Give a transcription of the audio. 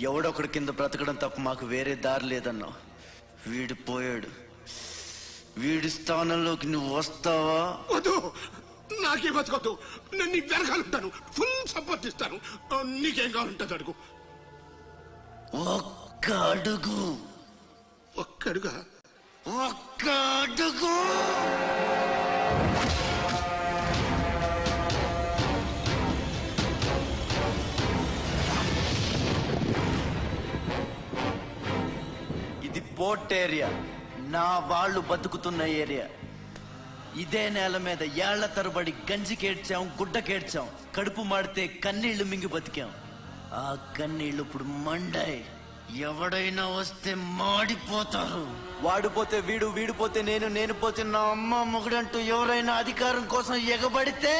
ఎవడొకడి కింద బ్రతకడం తప్ప మాకు వేరే దారి లేదన్నావు. వీడు పోయాడు. వీడి స్థానంలోకి నువ్వు వస్తావా? వద్దు, నాకే బతకొద్దు. నేను నీకు వెనకాలంటాను, ఫుల్ సపోర్ట్ ఇస్తాను. నీకేం కావాలంటుంది అడుగు. ఒక్క అడుగు. ఒక్కడుగా? ఒక్క అడుగు. ఇది పోర్ట్ ఏరియా, నా వాళ్ళు బతుకుతున్న ఏరియా. ఇదే నేల మీద ఏళ్ల తరబడి గంజికేడ్చాం, గుడ్డకేడ్చాం, కడుపు మాడితే కన్నీళ్లు మింగి బతికాం. ఆ కన్నీళ్లు ఇప్పుడు మండాయి. ఎవడైనా వస్తే మాడిపోతారు. వాడిపోతే వీడు, వీడిపోతే నేను, నేను పోతే నా అమ్మ మొగుడంటూ ఎవరైనా అధికారం కోసం ఎగబడితే